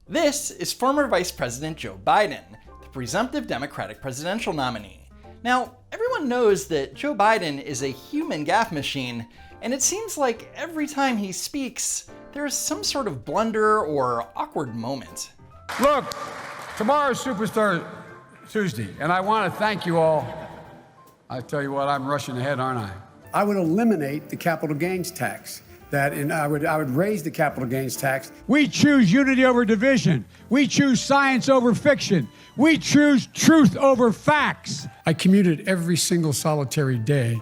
This is former Vice President Joe Biden, the presumptive Democratic presidential nominee. Now, everyone knows that Joe Biden is a human gaffe machine, and it seems like every time he speaks, there's some sort of blunder or awkward moment. Look, tomorrow's Superstar Tuesday, and I want to thank you all. I tell you what, I'm rushing ahead, aren't I? I would eliminate the capital gains tax. I would raise the capital gains tax. We choose unity over division. We choose science over fiction. We choose truth over facts. I commuted every single solitary day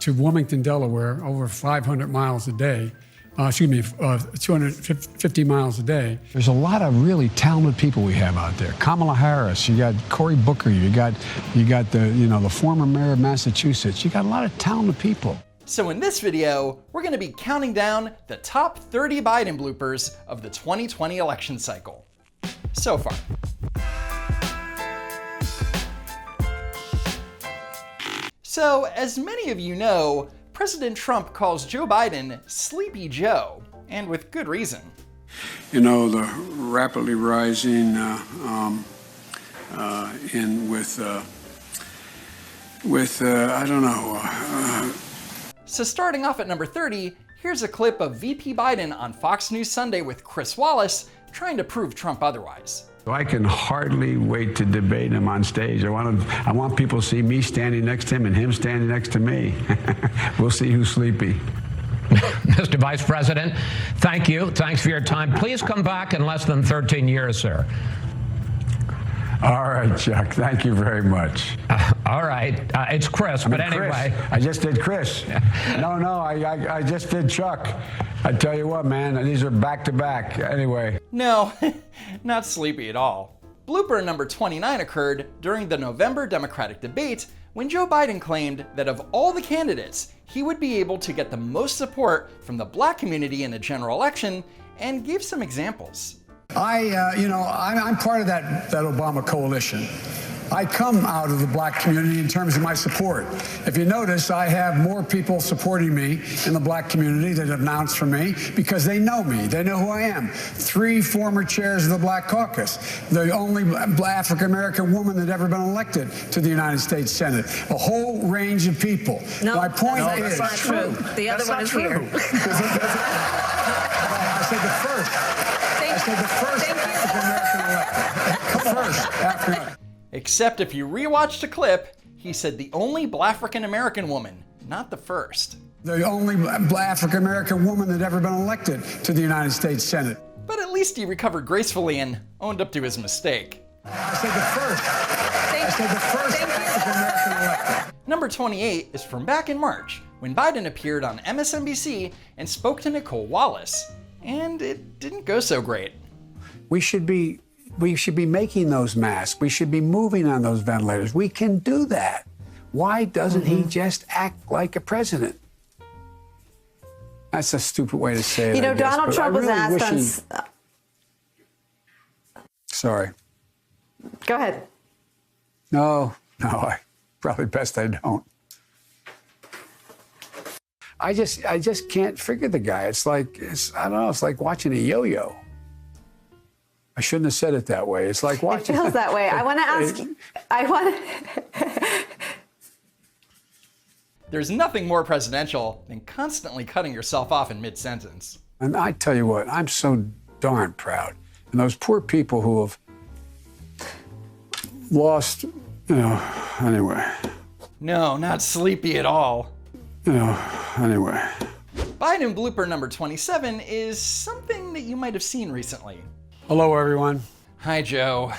to Wilmington, Delaware, over 500 miles a day. 250 miles a day. There's a lot of really talented people we have out there. Kamala Harris, you got Cory Booker, you got the former mayor of Massachusetts. You got a lot of talented people. So in this video, we're going to be counting down the top 30 Biden bloopers of the 2020 election cycle. So far. So, as many of you know, President Trump calls Joe Biden Sleepy Joe, and with good reason. You know, the rapidly rising I don't know. So starting off at number 30, here's a clip of VP Biden on Fox News Sunday with Chris Wallace trying to prove Trump otherwise. I can hardly wait to debate him on stage. I want people to see me standing next to him and him standing next to me. We'll see who's sleepy. Mr. Vice President, thank you. Thanks for your time. Please come back in less than 13 years, sir. All right, Chuck. Thank you very much. All right. It's Chris, but anyway. Chris. I just did Chris. No, I just did Chuck. I tell you what, man, these are back to back. Anyway. No, not sleepy at all. Blooper number 29 occurred during the November Democratic debate when Joe Biden claimed that of all the candidates, he would be able to get the most support from the black community in a general election, and gave some examples. I'm part of that Obama coalition. I come out of the black community in terms of my support. If you notice, I have more people supporting me in the black community that have announced for me because they know me. They know who I am. 3 former chairs of the Black Caucus, the only African-American woman that ever been elected to the United States Senate, a whole range of people. No, my point is that's not true. The other one is here. I said the first. I said the first African-American elected. First African. Except if you rewatched a clip, he said the only African-American woman, not the first. The only African-American woman that ever been elected to the United States Senate. But at least he recovered gracefully and owned up to his mistake. I said the first. I said the first African-American elected. Number 28 is from back in March, when Biden appeared on MSNBC and spoke to Nicole Wallace. And it didn't go so great. We should be making those masks. We should be moving on those ventilators. We can do that. Why doesn't he just act like a president? That's a stupid way to say it. You know, I guess, Donald Trump was asked on... Sorry. Go ahead. No, probably best I don't. I just can't figure the guy. It's like watching a yo-yo. I shouldn't have said it that way. It's like watching. It feels that way. I want to ask. There's nothing more presidential than constantly cutting yourself off in mid-sentence. And I tell you what, I'm so darn proud. And those poor people who have lost, anyway. No, not sleepy at all. Anyway. Biden blooper number 27 is something that you might have seen recently. Hello, everyone. Hi, Joe.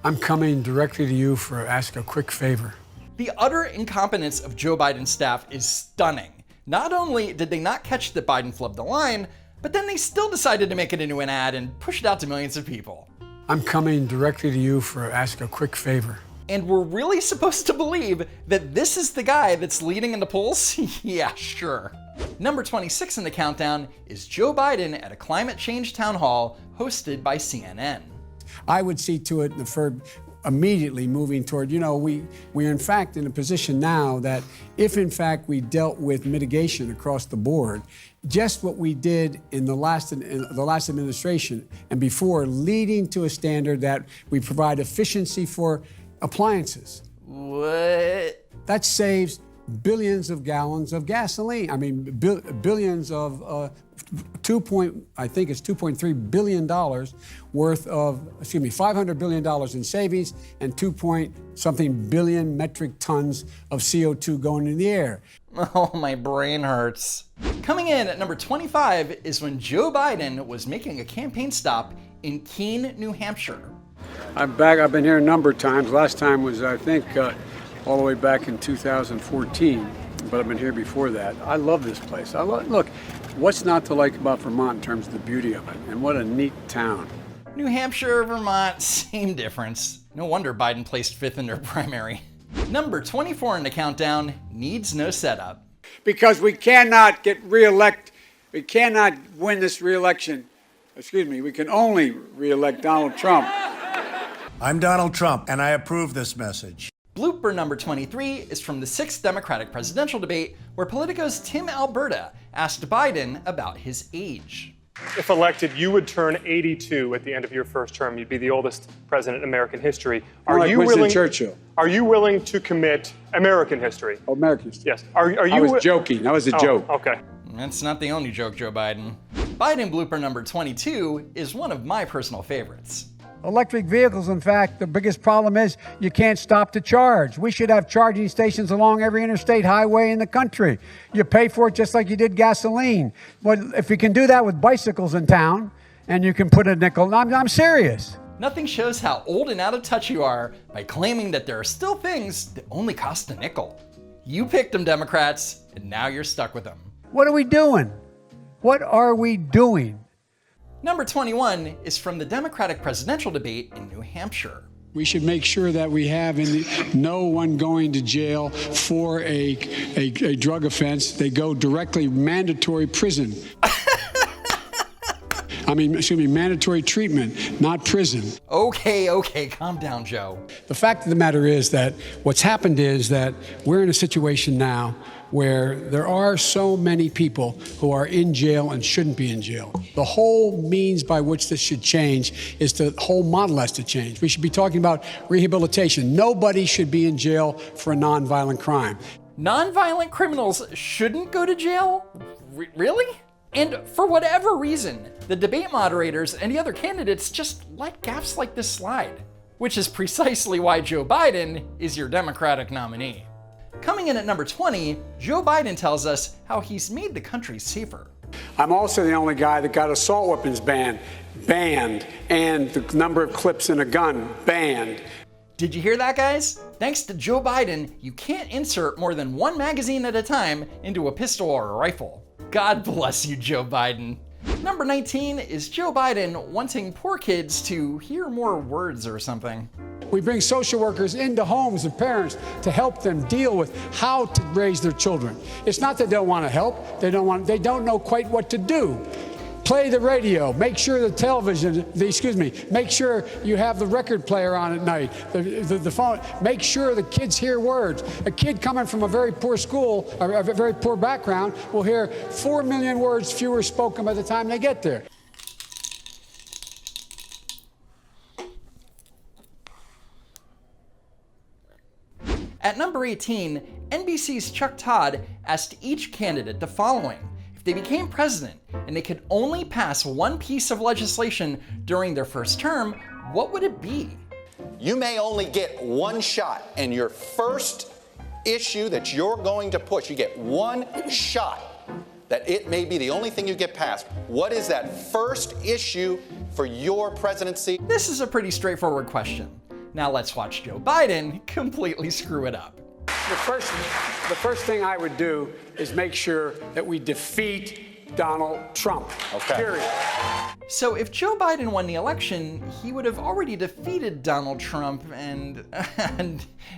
I'm coming directly to you for ask a quick favor. The utter incompetence of Joe Biden's staff is stunning. Not only did they not catch that Biden flubbed the line, but then they still decided to make it into an ad and push it out to millions of people. I'm coming directly to you for ask a quick favor. And we're really supposed to believe that this is the guy that's leading in the polls? Yeah, sure. Number 26 in the countdown is Joe Biden at a climate change town hall hosted by CNN. I would see to it immediately moving toward, we're in fact in a position now that if in fact we dealt with mitigation across the board just what we did in the last administration and before, leading to a standard that we provide efficiency for appliances. What? That saves billions of gallons of gasoline. I mean, billions of $2.3 billion worth of, $500 billion in savings and 2-something billion metric tons of CO2 going in the air. Oh, my brain hurts. Coming in at number 25 is when Joe Biden was making a campaign stop in Keene, New Hampshire. I'm back. I've been here a number of times. Last time was, I think, all the way back in 2014, but I've been here before that. I love this place. Look, what's not to like about Vermont in terms of the beauty of it? And what a neat town. New Hampshire, Vermont, same difference. No wonder Biden placed 5th in their primary. Number 24 in the countdown needs no setup. Because we cannot get reelected. We cannot win this reelection. We can only reelect Donald Trump. I'm Donald Trump, and I approve this message. Blooper number 23 is from the 6th Democratic presidential debate, where Politico's Tim Alberta asked Biden about his age. If elected, you would turn 82 at the end of your first term. You'd be the oldest president in American history. Are you willing? Churchill. Are you willing to commit American history? Oh, American history. Yes. Are you? I was joking. That was a joke. Okay. That's not the only joke, Joe Biden. Biden blooper number 22 is one of my personal favorites. Electric vehicles, in fact, the biggest problem is you can't stop to charge. We should have charging stations along every interstate highway in the country. You pay for it just like you did gasoline. But if you can do that with bicycles in town and you can put a nickel, I'm serious. Nothing shows how old and out of touch you are by claiming that there are still things that only cost a nickel. You picked them, Democrats, and now you're stuck with them. What are we doing? What are we doing? Number 21 is from the Democratic presidential debate in New Hampshire. We should make sure that we have no one going to jail for a drug offense. They go directly mandatory prison. Mandatory treatment, not prison. Okay, calm down, Joe. The fact of the matter is that what's happened is that we're in a situation now where there are so many people who are in jail and shouldn't be in jail. The whole means by which this should change is the whole model has to change. We should be talking about rehabilitation. Nobody should be in jail for a nonviolent crime. Nonviolent criminals shouldn't go to jail? Really? And for whatever reason, the debate moderators and the other candidates just like gaffes like this slide, which is precisely why Joe Biden is your Democratic nominee. Coming in at number 20, Joe Biden tells us how he's made the country safer. I'm also the only guy that got assault weapons banned, and the number of clips in a gun banned. Did you hear that, guys? Thanks to Joe Biden, you can't insert more than one magazine at a time into a pistol or a rifle. God bless you, Joe Biden. Number 19 is Joe Biden wanting poor kids to hear more words or something. We bring social workers into homes of parents to help them deal with how to raise their children. It's not that they don't want to help, they don't know quite what to do. Play the radio, make sure the television, make sure you have the record player on at night, the phone, make sure the kids hear words. A kid coming from a very poor school, or a very poor background, will hear 4 million words fewer spoken by the time they get there. At number 18, NBC's Chuck Todd asked each candidate the following. If they became president and they could only pass one piece of legislation during their first term, what would it be? You may only get one shot, and your first issue that you're going to push, you get one shot that it may be the only thing you get passed. What is that first issue for your presidency? This is a pretty straightforward question. Now let's watch Joe Biden completely screw it up. The first thing I would do is make sure that we defeat Donald Trump. Okay. Period. So if Joe Biden won the election, he would have already defeated Donald Trump and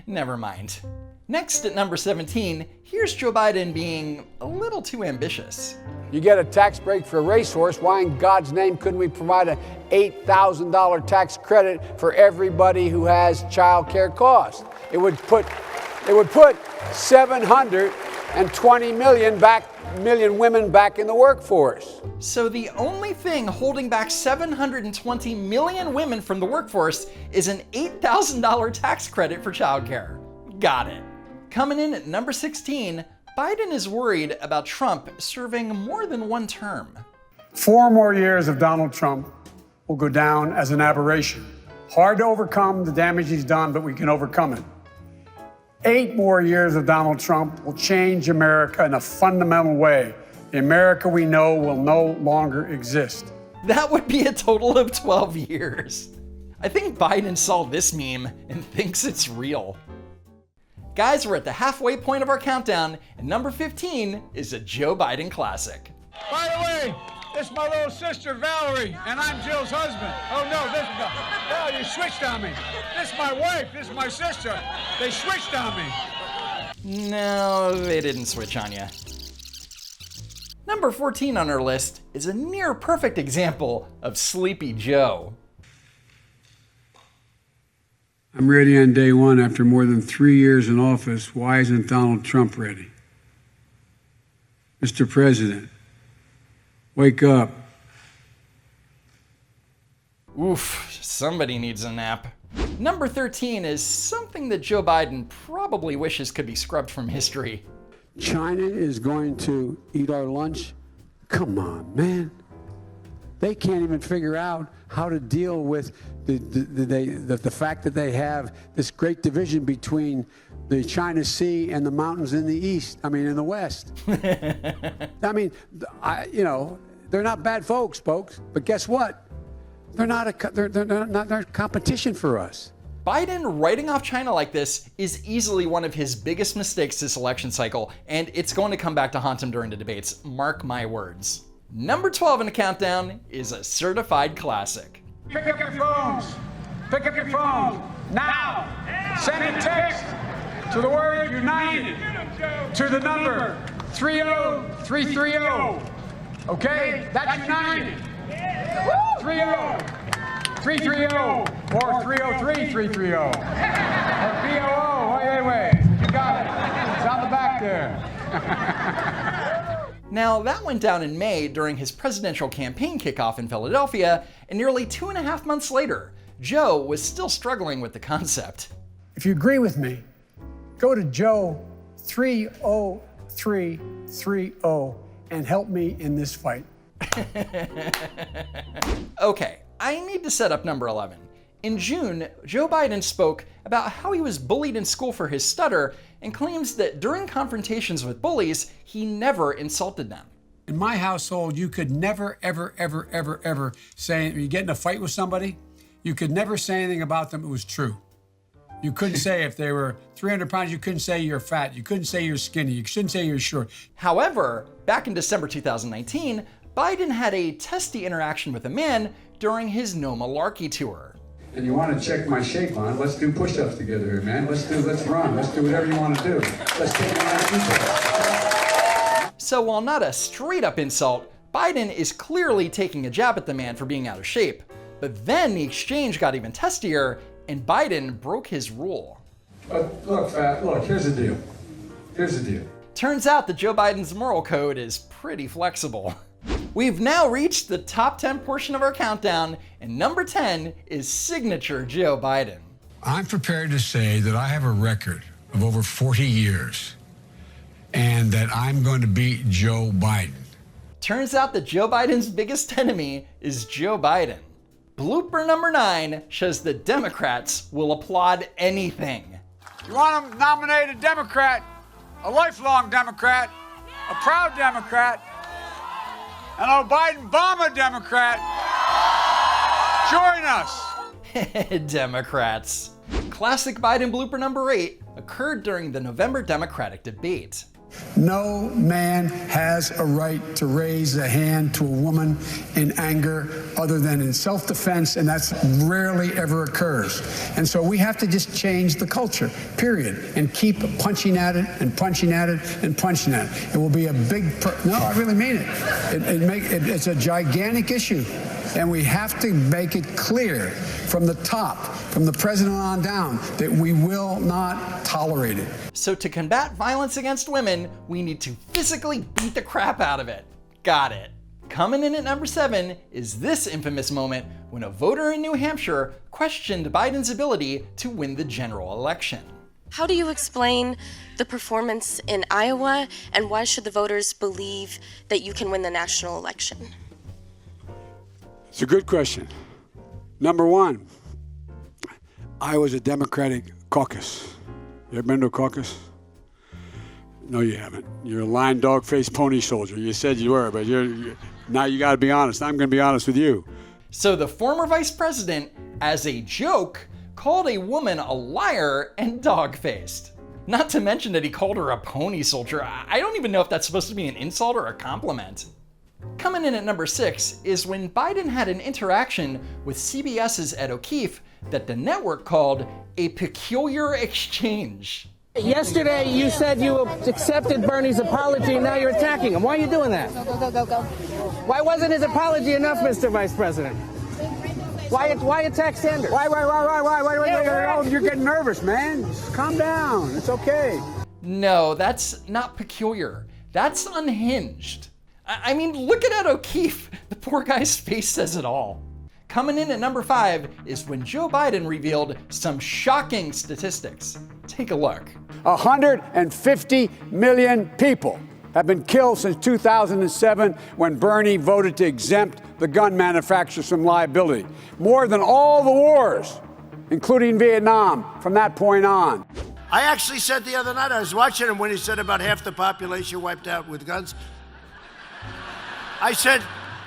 never mind. Next at number 17, here's Joe Biden being a little too ambitious. You get a tax break for a racehorse. Why in God's name couldn't we provide an $8,000 tax credit for everybody who has child care costs? It would put $720 million back million women back in the workforce. So the only thing holding back 720 million women from the workforce is an $8,000 tax credit for childcare. Got it. Coming in at number 16, Biden is worried about Trump serving more than one term. 4 more years of Donald Trump will go down as an aberration. Hard to overcome the damage he's done, but we can overcome it. 8 more years of Donald Trump will change America in a fundamental way. The America we know will no longer exist. That would be a total of 12 years. I think Biden saw this meme and thinks it's real. Guys, we're at the halfway point of our countdown, and number 15 is a Joe Biden classic. By the way, this is my little sister, Valerie, and I'm Jill's husband. Oh, no, you switched on me. This is my wife, this is my sister. They switched on me. No, they didn't switch on you. Number 14 on our list is a near perfect example of Sleepy Joe. I'm ready on day one after more than 3 years in office. Why isn't Donald Trump ready? Mr. President, wake up. Oof, somebody needs a nap. Number 13 is something that Joe Biden probably wishes could be scrubbed from history. China is going to eat our lunch? Come on, man. They can't even figure out how to deal with the fact that they have this great division between the China Sea and the mountains in the east. I mean, in the west. I mean, they're not bad folks, but guess what? They're not competition for us. Biden writing off China like this is easily one of his biggest mistakes this election cycle, and it's going to come back to haunt him during the debates. Mark my words. Number 12 in the countdown is a certified classic. Pick up your phones. Pick up your phones now. Send a text to the word United to the number 30330. Okay? That's United. 30330 or 303330 or BOO. Wait. You got it. It's on the back there. Now, that went down in May during his presidential campaign kickoff in Philadelphia, and nearly 2.5 months later, Joe was still struggling with the concept. If you agree with me, go to Joe 30330 and help me in this fight. Okay, I need to set up number 11. In June, Joe Biden spoke about how he was bullied in school for his stutter and claims that during confrontations with bullies, he never insulted them. In my household, you could never, ever say, you get in a fight with somebody, you could never say anything about them. It was true. You couldn't say if they were 300 pounds, you couldn't say you're fat. You couldn't say you're skinny. You shouldn't say you're short. However, back in December 2019, Biden had a testy interaction with a man during his No Malarkey tour. And you want to check my shape on it, let's do push-ups together here, man. Let's run. Let's do whatever you want to do. Let's take a lot of push-ups. So while not a straight-up insult, Biden is clearly taking a jab at the man for being out of shape. But then the exchange got even testier, and Biden broke his rule. Look, here's the deal. Turns out that Joe Biden's moral code is pretty flexible. We've now reached the top 10 portion of our countdown, and number 10 is signature Joe Biden. I'm prepared to say that I have a record of over 40 years and that I'm going to beat Joe Biden. Turns out that Joe Biden's biggest enemy is Joe Biden. Blooper number 9 shows that Democrats will applaud anything. You want to nominate a Democrat, a lifelong Democrat, a proud Democrat, an Biden-Obama Democrat. Join us. Democrats. Classic Biden blooper number 8 occurred during the November Democratic debate. No man has a right to raise a hand to a woman in anger other than in self-defense, and that's rarely ever occurs. And so we have to just change the culture, period, and keep punching at it and punching at it and punching at it. It will be a big, no, I really mean it. It's a gigantic issue. And we have to make it clear from the top, from the president on down, that we will not tolerate it. So to combat violence against women, we need to physically beat the crap out of it. Got it. Coming in at number 7 is this infamous moment when a voter in New Hampshire questioned Biden's ability to win the general election. How do you explain the performance in Iowa, and why should the voters believe that you can win the national election? It's a good question. Number one, Iowa's a Democratic caucus. You ever been to a caucus? No, you haven't. You're a lying dog-faced pony soldier. You said you were, but now you got to be honest. I'm going to be honest with you. So the former vice president, as a joke, called a woman a liar and dog-faced. Not to mention that he called her a pony soldier. I don't even know if that's supposed to be an insult or a compliment. Coming in at number 6 is when Biden had an interaction with CBS's Ed O'Keefe that the network called a peculiar exchange. Yesterday, you said you accepted Bernie's apology, and now you're attacking him. Why are you doing that? Go. Why wasn't his apology enough, Mr. Vice President? Why attack Sanders? Why? You're getting nervous, man. Just calm down. It's okay. No, that's not peculiar. That's unhinged. I mean, look at Ed O'Keefe. The poor guy's face says it all. Coming in at number 5 is when Joe Biden revealed some shocking statistics. Take a look. 150 million people have been killed since 2007 when Bernie voted to exempt the gun manufacturers from liability. More than all the wars, including Vietnam, from that point on. I actually said the other night, I was watching him when he said about half the population wiped out with guns. I said,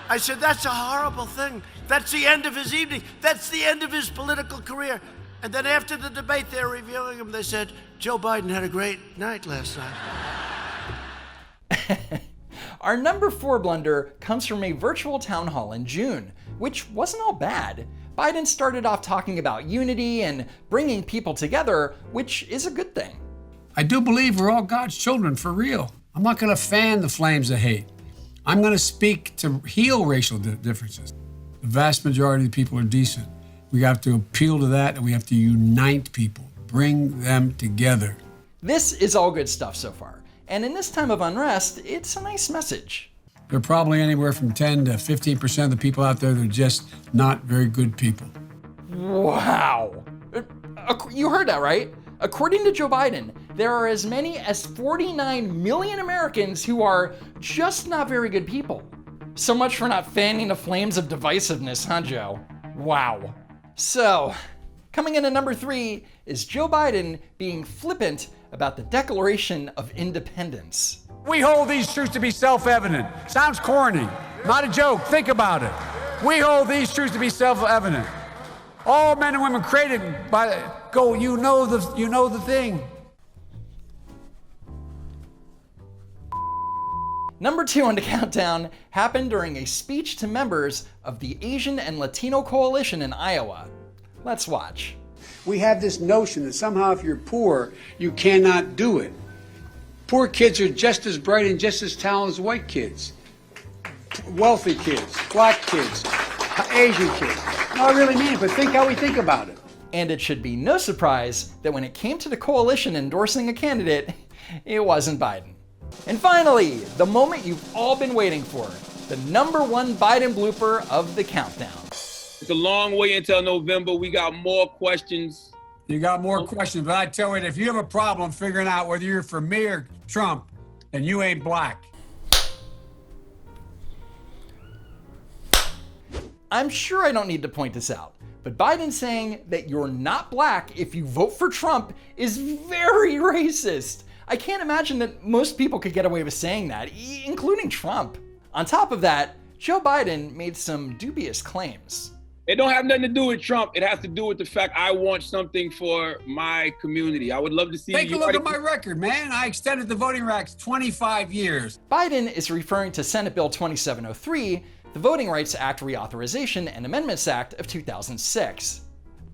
that's a horrible thing. That's the end of his evening. That's the end of his political career. And then after the debate, they're reviewing him. They said, Joe Biden had a great night last night. Our number 4 blunder comes from a virtual town hall in June, which wasn't all bad. Biden started off talking about unity and bringing people together, which is a good thing. I do believe we're all God's children for real. I'm not going to fan the flames of hate. I'm going to speak to heal racial differences. The vast majority of the people are decent. We have to appeal to that, and we have to unite people, bring them together. This is all good stuff so far. And in this time of unrest, it's a nice message. There are probably anywhere from 10 to 15% of the people out there that are just not very good people. Wow. You heard that, right? According to Joe Biden, there are as many as 49 million Americans who are just not very good people. So much for not fanning the flames of divisiveness, huh, Joe? Wow. So, coming in at number 3 is Joe Biden being flippant about the Declaration of Independence. We hold these truths to be self-evident. Sounds corny. Not a joke. Think about it. We hold these truths to be self-evident. All men and women created by you know the thing. Number 2 on the countdown happened during a speech to members of the Asian and Latino Coalition in Iowa. Let's watch. We have this notion that somehow if you're poor, you cannot do it. Poor kids are just as bright and just as talented as white kids. Wealthy kids, black kids, Asian kids. No, I really mean it, but think how we think about it. And it should be no surprise that when it came to the coalition endorsing a candidate, it wasn't Biden. And finally, the moment you've all been waiting for, the number 1 Biden blooper of the countdown. It's a long way until November. We got more questions. You got more questions, but I tell you, if you have a problem figuring out whether you're for me or Trump, then you ain't black. I'm sure I don't need to point this out, but Biden saying that you're not black if you vote for Trump is very racist. I can't imagine that most people could get away with saying that, including Trump. On top of that, Joe Biden made some dubious claims. It don't have nothing to do with Trump. It has to do with the fact I want something for my community. I would love to see Take a look at my record, man. I extended the voting rights 25 years. Biden is referring to Senate Bill 2703, the Voting Rights Act Reauthorization and Amendments Act of 2006.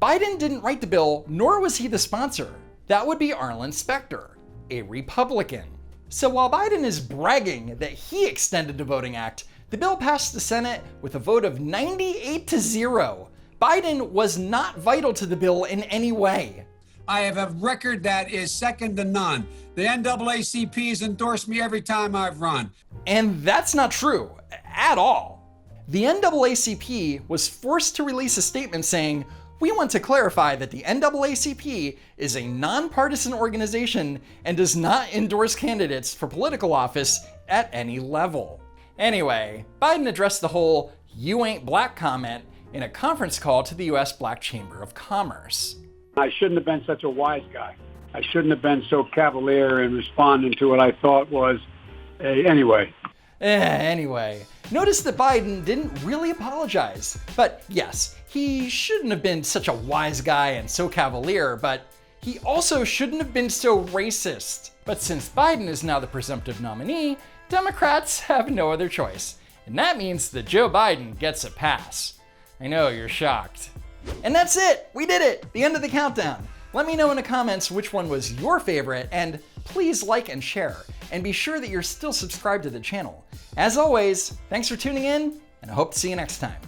Biden didn't write the bill, nor was he the sponsor. That would be Arlen Specter, a Republican. So while Biden is bragging that he extended the Voting Act, The bill passed the Senate with a vote of 98-0. Biden was not vital to the bill in any way. I have a record that is second to none. The NAACP has endorsed me every time I've run. And that's not true at all. The NAACP was forced to release a statement saying, "We want to clarify that the NAACP is a nonpartisan organization and does not endorse candidates for political office at any level." Anyway, Biden addressed the whole "you ain't black" comment in a conference call to the US Black Chamber of Commerce. I shouldn't have been such a wise guy. I shouldn't have been so cavalier in responding to what I thought was anyway. Anyway, notice that Biden didn't really apologize. But yes, he shouldn't have been such a wise guy and so cavalier, but he also shouldn't have been so racist. But since Biden is now the presumptive nominee, Democrats have no other choice. And that means that Joe Biden gets a pass. I know you're shocked. And that's it! We did it! The end of the countdown. Let me know in the comments which one was your favorite, and please like and share. And be sure that you're still subscribed to the channel. As always, thanks for tuning in, and I hope to see you next time.